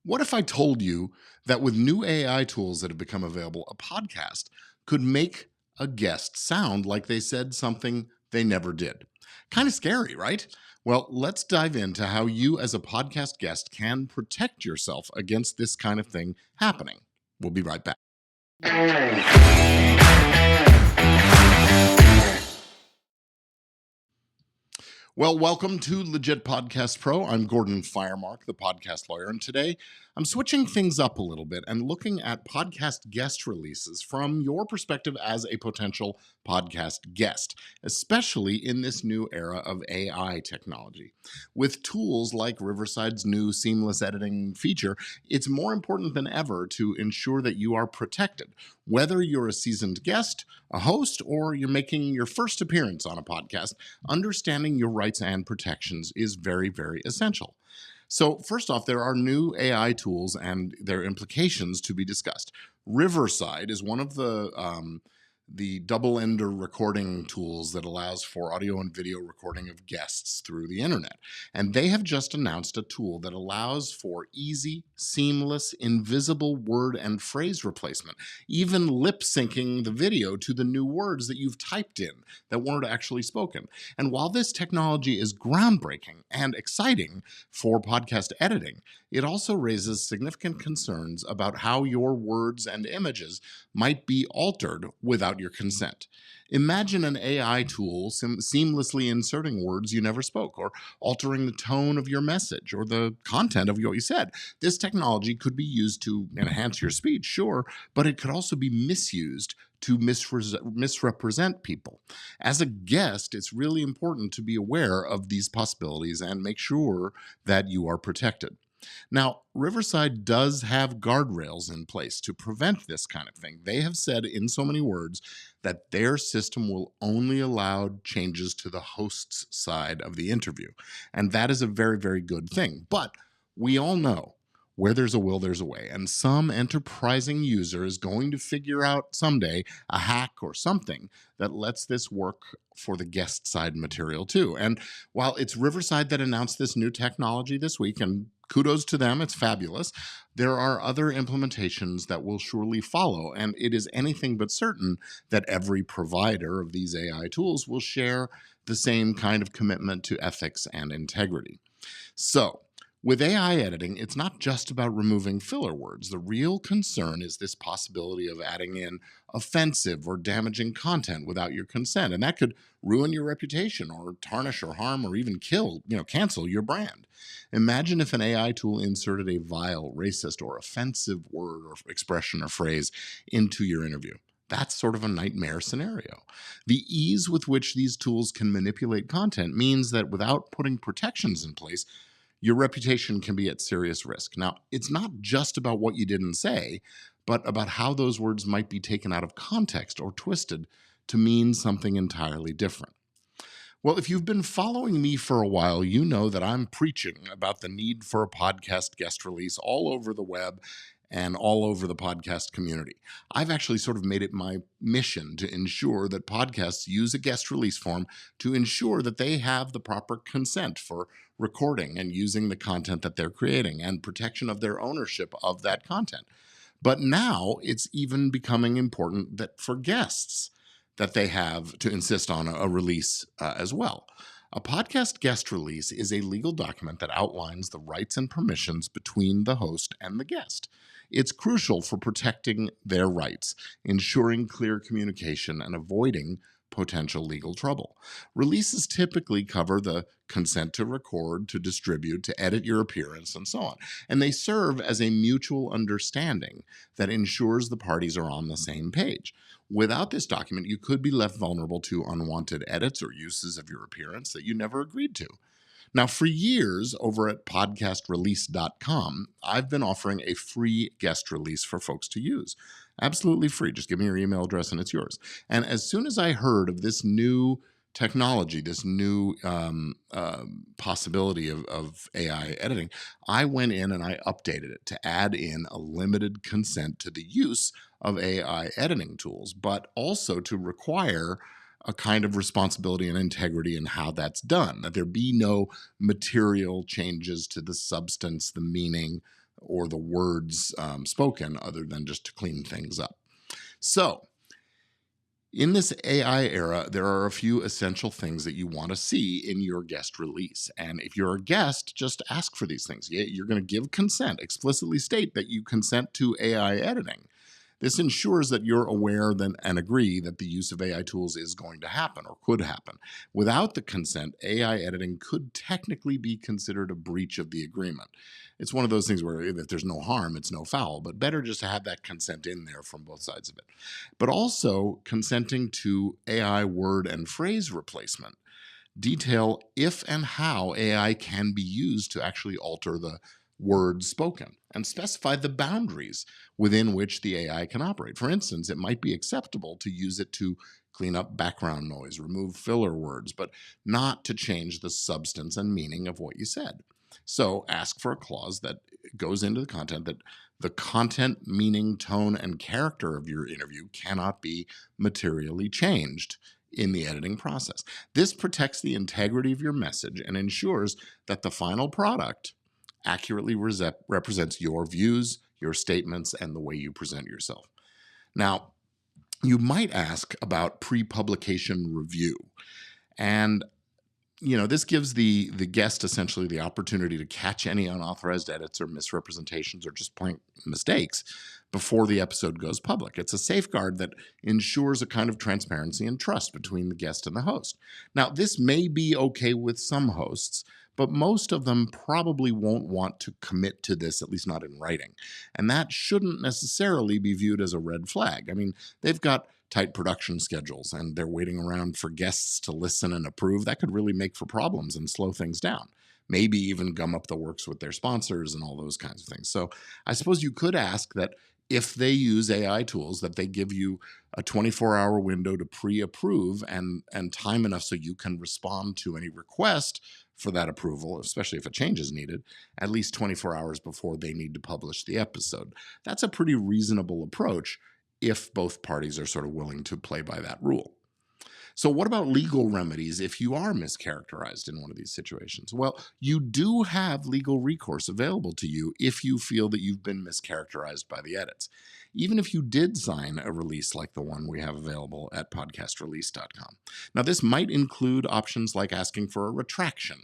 What if I told you that with new AI tools that have become available, a podcast could make a guest sound like they said something they never did? Kind of scary, right? Well, let's dive into how you, as a podcast guest, can protect yourself against this kind of thing happening. We'll be right back. Well, welcome to Legit Podcast Pro. I'm Gordon Firemark, the podcast lawyer, and today I'm switching things up a little bit and looking at podcast guest releases from your perspective as a potential podcast guest, especially in this new era of AI technology. With tools like Riverside's new seamless editing feature, it's more important than ever to ensure that you are protected, whether you're a seasoned guest, a host, or you're making your first appearance on a podcast. Understanding your rights and protections is very, very essential. So, first off, there are new AI tools and their implications to be discussed. Riverside is one of the double-ender recording tools that allows for audio and video recording of guests through the internet. And they have just announced a tool that allows for easy, seamless, invisible word and phrase replacement, even lip syncing the video to the new words that you've typed in that weren't actually spoken. And while this technology is groundbreaking and exciting for podcast editing, it also raises significant concerns about how your words and images might be altered without your consent. Imagine an AI tool seamlessly inserting words you never spoke, or altering the tone of your message or the content of what you said. This technology could be used to enhance your speech, sure, but it could also be misused to misrepresent people. As a guest, it's really important to be aware of these possibilities and make sure that you are protected. Now, Riverside does have guardrails in place to prevent this kind of thing. They have said in so many words that their system will only allow changes to the host's side of the interview. And that is a very, very good thing. But we all know where there's a will, there's a way. And some enterprising user is going to figure out someday a hack or something that lets this work for the guest side material too. And while it's Riverside that announced this new technology this week, and kudos to them, it's fabulous, there are other implementations that will surely follow. And it is anything but certain that every provider of these AI tools will share the same kind of commitment to ethics and integrity. So, with AI editing, it's not just about removing filler words. The real concern is this possibility of adding in offensive or damaging content without your consent. And that could ruin your reputation or tarnish or harm or even cancel your brand. Imagine if an AI tool inserted a vile, racist, or offensive word or expression or phrase into your interview. That's sort of a nightmare scenario. The ease with which these tools can manipulate content means that without putting protections in place, your reputation can be at serious risk. Now, it's not just about what you didn't say, but about how those words might be taken out of context or twisted to mean something entirely different. Well, if you've been following me for a while, you know that I'm preaching about the need for a podcast guest release all over the web and all over the podcast community. I've actually sort of made it my mission to ensure that podcasts use a guest release form to ensure that they have the proper consent for recording and using the content that they're creating and protection of their ownership of that content. But now it's even becoming important that for guests that they have to insist on a release as well. A podcast guest release is a legal document that outlines the rights and permissions between the host and the guest. It's crucial for protecting their rights, ensuring clear communication, and avoiding potential legal trouble. Releases typically cover the consent to record, to distribute, to edit your appearance, and so on. And they serve as a mutual understanding that ensures the parties are on the same page. Without this document, you could be left vulnerable to unwanted edits or uses of your appearance that you never agreed to. Now, for years over at podcastrelease.com, I've been offering a free guest release for folks to use. Absolutely free. Just give me your email address and it's yours. And as soon as I heard of this new technology, this new possibility of AI editing, I went in and I updated it to add in a limited consent to the use of AI editing tools, but also to require a kind of responsibility and integrity in how that's done, that there be no material changes to the substance, the meaning, or the words spoken other than just to clean things up. So in this AI era, there are a few essential things that you want to see in your guest release. And if you're a guest, just ask for these things. You're going to give consent, explicitly state that you consent to AI editing. This ensures that you're aware and agree that the use of AI tools is going to happen or could happen. Without the consent, AI editing could technically be considered a breach of the agreement. It's one of those things where if there's no harm, it's no foul, but better just to have that consent in there from both sides of it. But also consenting to AI word and phrase replacement. Detail if and how AI can be used to actually alter the words spoken, and specify the boundaries within which the AI can operate. For instance, it might be acceptable to use it to clean up background noise, remove filler words, but not to change the substance and meaning of what you said. So ask for a clause that goes into the content that the content, meaning, tone, and character of your interview cannot be materially changed in the editing process. This protects the integrity of your message and ensures that the final product accurately represents your views, your statements, and the way you present yourself. Now, you might ask about pre-publication review. And this gives the guest essentially the opportunity to catch any unauthorized edits or misrepresentations or just plain mistakes before the episode goes public. It's a safeguard that ensures a kind of transparency and trust between the guest and the host. Now, this may be okay with some hosts, but most of them probably won't want to commit to this, at least not in writing. And that shouldn't necessarily be viewed as a red flag. I mean, they've got tight production schedules and they're waiting around for guests to listen and approve. That could really make for problems and slow things down. Maybe even gum up the works with their sponsors and all those kinds of things. So I suppose you could ask that if they use AI tools, that they give you a 24-hour window to pre-approve and time enough so you can respond to any request for that approval, especially if a change is needed, at least 24 hours before they need to publish the episode. That's a pretty reasonable approach if both parties are sort of willing to play by that rule. So what about legal remedies if you are mischaracterized in one of these situations? Well, you do have legal recourse available to you if you feel that you've been mischaracterized by the edits. Even if you did sign a release like the one we have available at podcastrelease.com. Now, this might include options like asking for a retraction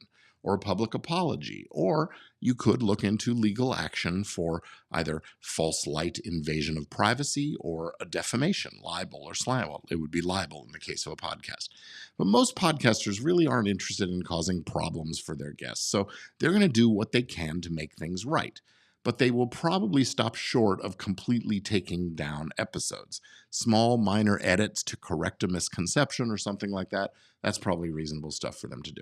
or a public apology, or you could look into legal action for either false light invasion of privacy or a defamation, libel or slander. Well, it would be libel in the case of a podcast. But most podcasters really aren't interested in causing problems for their guests, so they're going to do what they can to make things right. But they will probably stop short of completely taking down episodes. Small, minor edits to correct a misconception or something like that, that's probably reasonable stuff for them to do.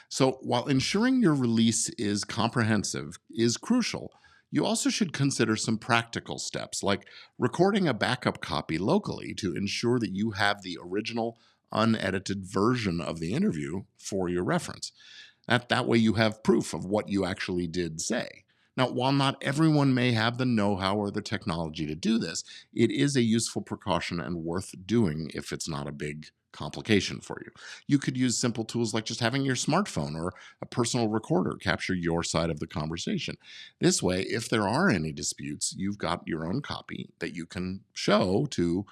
So while ensuring your release is comprehensive is crucial, you also should consider some practical steps, like recording a backup copy locally to ensure that you have the original unedited version of the interview for your reference. That way you have proof of what you actually did say. Now, while not everyone may have the know-how or the technology to do this, it is a useful precaution and worth doing if it's not a big complication for you. You could use simple tools like just having your smartphone or a personal recorder capture your side of the conversation. This way, if there are any disputes, you've got your own copy that you can show to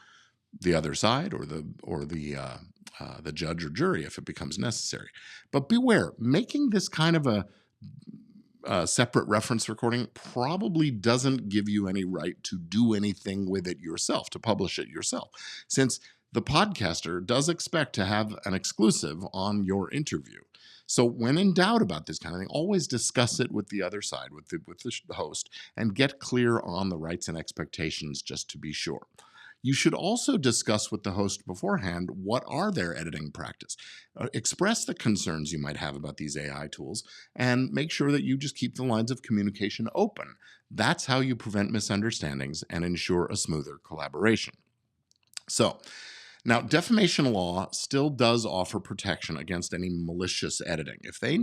the other side or the judge or jury if it becomes necessary. But beware, making this kind of a separate reference recording probably doesn't give you any right to do anything with it yourself, to publish it yourself, since the podcaster does expect to have an exclusive on your interview. So when in doubt about this kind of thing, always discuss it with the other side, with the host, and get clear on the rights and expectations just to be sure. You should also discuss with the host beforehand what are their editing practice. Express the concerns you might have about these AI tools and make sure that you just keep the lines of communication open. That's how you prevent misunderstandings and ensure a smoother collaboration. So, now, defamation law still does offer protection against any malicious editing. If they,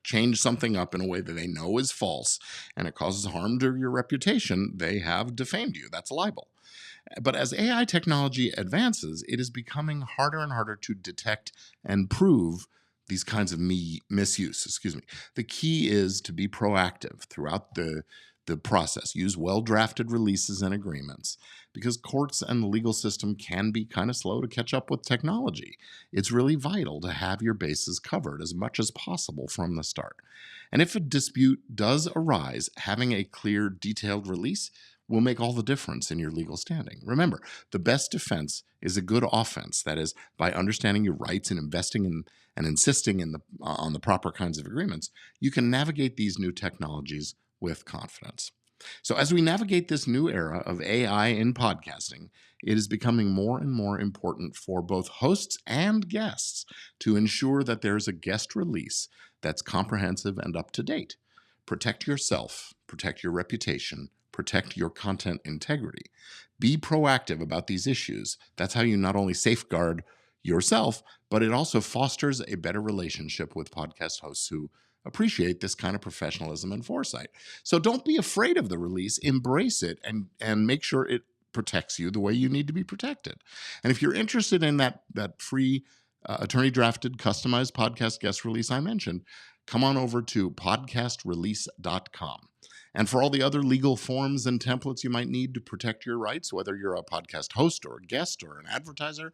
change something up in a way that they know is false and it causes harm to your reputation, they have defamed you. That's libel. But as AI technology advances, it is becoming harder and harder to detect and prove these kinds of misuse. The key is to be proactive throughout the the process. Use well-drafted releases and agreements because courts and the legal system can be kind of slow to catch up with technology. It's really vital to have your bases covered as much as possible from the start. And if a dispute does arise, having a clear, detailed release will make all the difference in your legal standing. Remember, the best defense is a good offense. That is, by understanding your rights and investing in and insisting on the proper kinds of agreements, you can navigate these new technologies with confidence. So, as we navigate this new era of AI in podcasting, it is becoming more and more important for both hosts and guests to ensure that there's a guest release that's comprehensive and up to date. Protect yourself, protect your reputation, protect your content integrity. Be proactive about these issues. That's how you not only safeguard yourself, but it also fosters a better relationship with podcast hosts who appreciate this kind of professionalism and foresight. So don't be afraid of the release, embrace it, and make sure it protects you the way you need to be protected. And if you're interested in that free attorney drafted customized podcast guest release I mentioned, come on over to podcastrelease.com. And for all the other legal forms and templates you might need to protect your rights, whether you're a podcast host or a guest or an advertiser,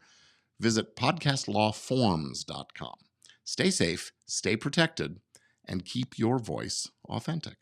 visit podcastlawforms.com. Stay safe, stay protected, and keep your voice authentic.